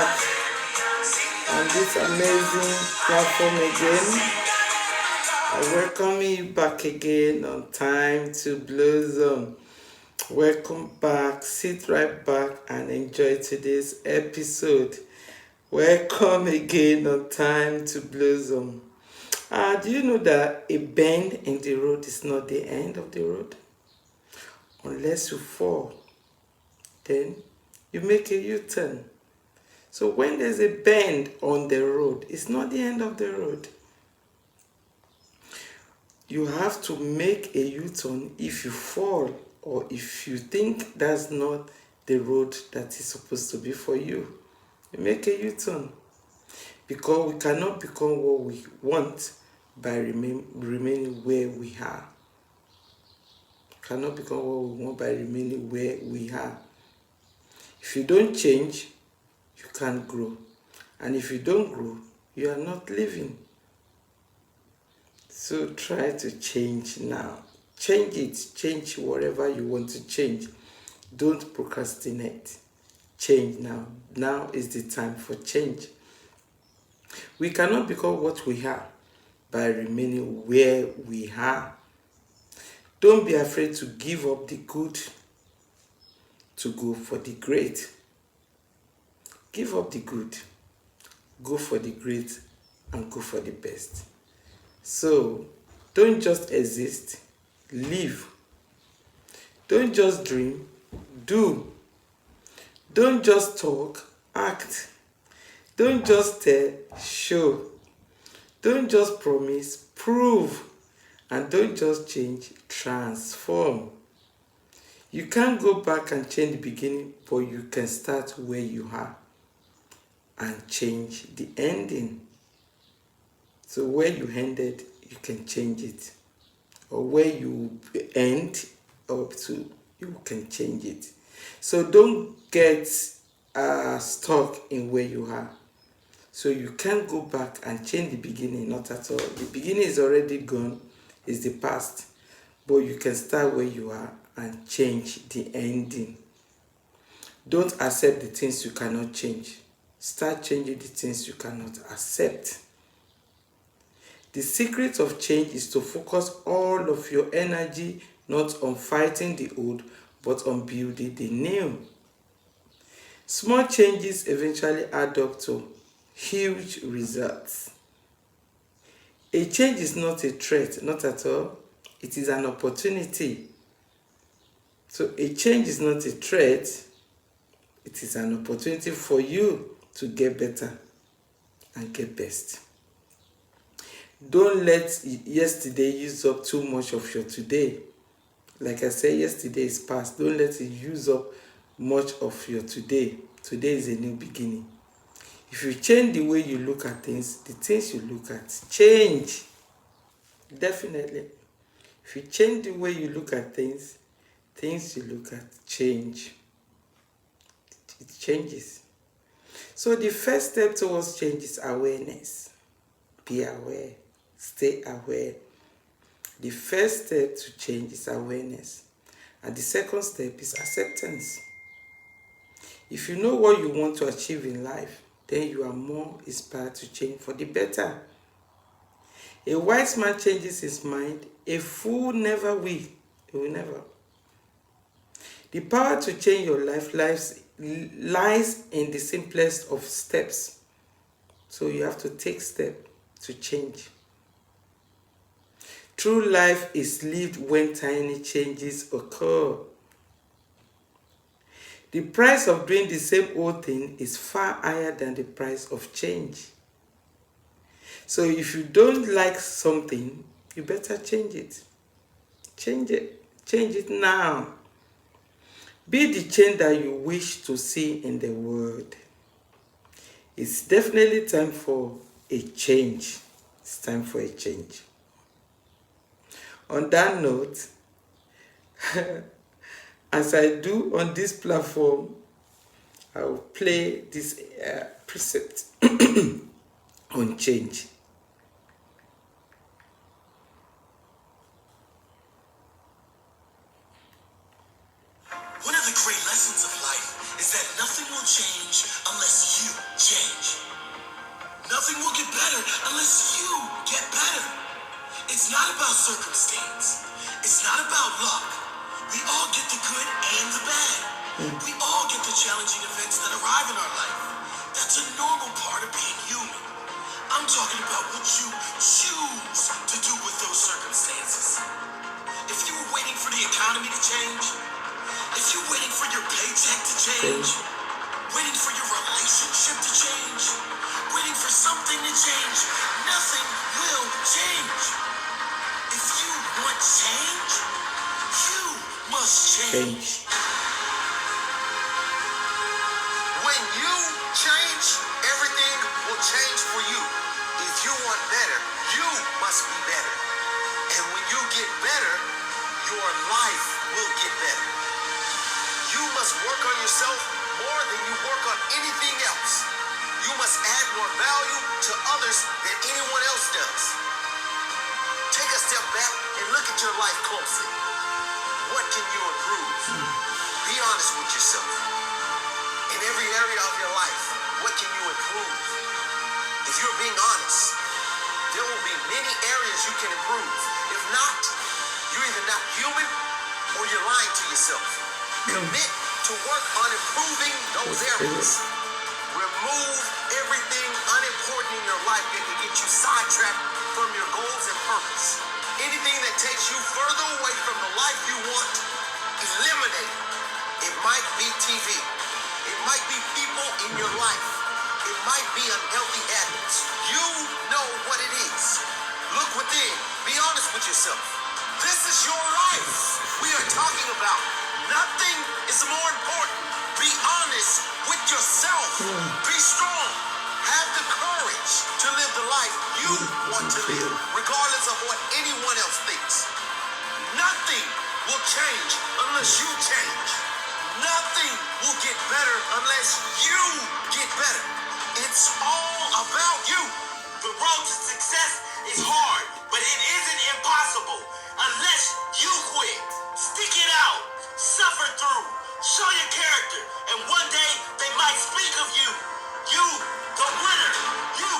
back on this amazing platform again. I welcome you back again on Time to Blossom. Welcome back. Sit right back and enjoy today's episode. Welcome again on Time to Blossom. Do you know that a bend in the road is not the end of the road? Unless you fall, then you make a U-turn. So when there's a bend on the road, it's not the end of the road. You have to make a U-turn if you fall or if you think that's not the road that is supposed to be for you. You make a U-turn. Because we cannot become what we want by remaining where we are. Cannot become what we want by remaining where we are. If you don't change, you can't grow. And if you don't grow, you are not living. So try to change now. Change it. Change whatever you want to change. Don't procrastinate. Change now. Now is the time for change. We cannot become what we are by remaining where we are. Don't be afraid to give up the good to go for the great. Give up the good, go for the great, and go for the best. So, don't just exist, live. Don't just dream, do. Don't just talk, act. Don't just tell, show. Don't just promise, prove. And don't just change, transform. You can't go back and change the beginning, but you can start where you are and change the ending. So where you ended, you can change it. Or where you end up to, you can change it. So don't get stuck in where you are. So you can't go back and change the beginning, not at all. The beginning is already gone, it's the past. But you can start where you are and change the ending. Don't accept the things you cannot change. Start changing the things you cannot accept. The secret of change is to focus all of your energy not on fighting the old, but on building the new. Small changes eventually add up to huge results. A change is not a threat, not at all. It is an opportunity. So a change is not a threat. It is an opportunity for you to get better and get best. Don't let yesterday use up too much of your today. Like I said, yesterday is past. Don't let it use up much of your today. Today is a new beginning. If you change the way you look at things, the things you look at change. Definitely. If you change the way you look at things, things you look at change. It changes. So the first step towards change is awareness. Be aware. Stay aware. The first step to change is awareness. And the second step is acceptance. If you know what you want to achieve in life, then you are more inspired to change for the better. A wise man changes his mind. A fool never will. He will never. The power to change your life lies in the simplest of steps. So you have to take steps to change. True life is lived when tiny changes occur. The price of doing the same old thing is far higher than the price of change. So if you don't like something, you better change it. Change it. Change it now. Be the change that you wish to see in the world. It's definitely time for a change. It's time for a change. On that note, as I do on this platform, I will play this precept on change. One of the great lessons of life is that nothing will change unless you unless you get better. It's not about circumstance. It's not about luck. We all get the good and the bad. We all get the challenging events that arrive in our life. That's a normal part of being human. I'm talking about what you choose to do with those circumstances. If you were waiting for the economy to change, if you're waiting for your paycheck to change, waiting for your relationship to change, waiting for something to change, nothing will change. If you want change, you must change. When you change, everything will change for you. If you want better, you must be better. And when you get better, your life will get better. You must work on yourself more than you work on anything else. You must add more value to others than anyone else does. Take a step back and look at your life closely. What can you improve? Be honest with yourself. In every area of your life, what can you improve? If you're being honest, there will be many areas you can improve. If not, you're either not human or you're lying to yourself. Commit to work on improving those areas. Remove everything unimportant in your life that can get you sidetracked from your goals and purpose. Anything that takes you further away from the life you want, eliminate it. It might be TV. It might be people in your life. It might be unhealthy habits. You know what it is. Look within. Be honest with yourself. This is your life we are talking about. Nothing is more important. Be honest with yourself. Be strong. Have the courage to live the life you want to live, regardless of what anyone else thinks. Nothing will change unless you change. Nothing will get better unless you get better. It's all about you. The road to success is hard, but it isn't impossible unless you quit. Stick it out. Suffer through. Show your character. And one day they might speak of you. You, the winner. You,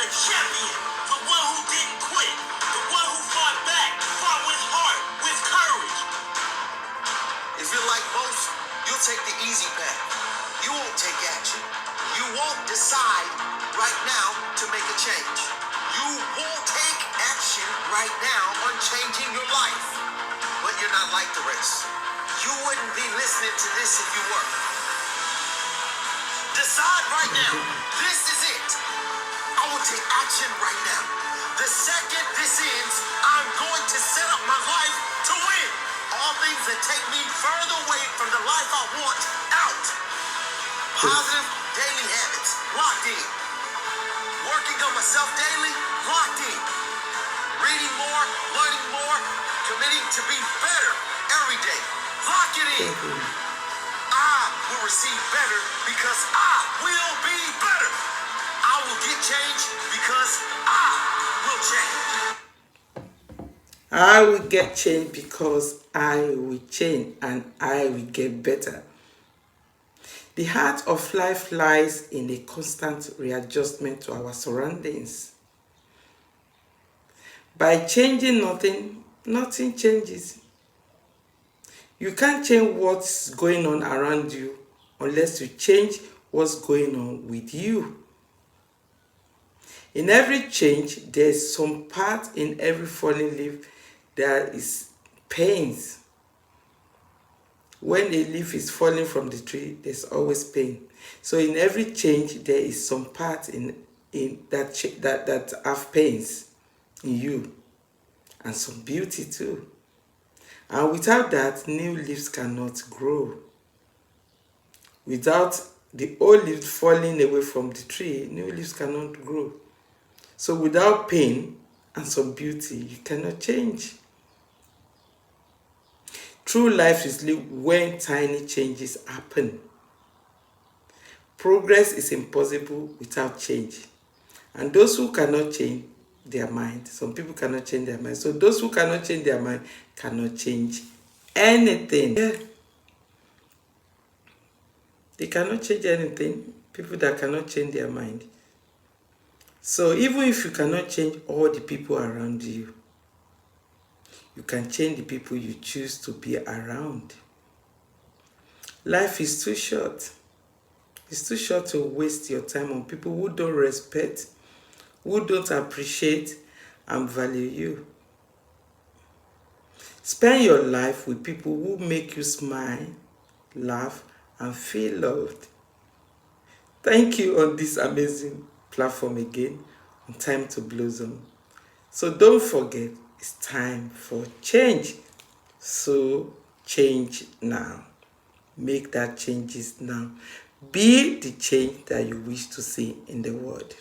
the champion. The one who didn't quit. The one who fought back. Fought with heart. With courage. If you're like most, you'll take the easy path. You won't take action. You won't decide right now to make a change. You won't take action right now on changing your life. But you're not like the rest. You wouldn't be listening to this if you were. Decide right now. This is it. I will take action right now. The second this ends, I'm going to set up my life to win. All things that take me further away from the life I want out. Positive daily habits, locked in. Working on myself daily, locked in. Reading more, learning more, committing to be better every day. Lock it in. I will receive better because I will be better. I will get change because I will change. I will get change because I will change and I will get better. The heart of life lies in a constant readjustment to our surroundings. By changing nothing changes. You can't change what's going on around you unless you change what's going on with you. In every change, there's some part in every falling leaf that is pains. When a leaf is falling from the tree, there's always pain. So in every change, there is some part in that have pains in you, and some beauty too. And without that, new leaves cannot grow. Without the old leaves falling away from the tree, new leaves cannot grow. So without pain and some beauty, you cannot change. True life is lived when tiny changes happen. Progress is impossible without change. And those who cannot change their mind, some people cannot change their mind. So those who cannot change their mind cannot change anything. Yeah. They cannot change anything. People that cannot change their mind. So even if you cannot change all the people around you, you can change the people you choose to be around. Life is too short. It's too short to waste your time on people who don't respect, who don't appreciate and value you. Spend your life with people who make you smile, laugh, and feel loved. Thank you on this amazing platform again on Time to Blossom. So don't forget, it's time for change. So change now. Make that changes now. Be the change that you wish to see in the world.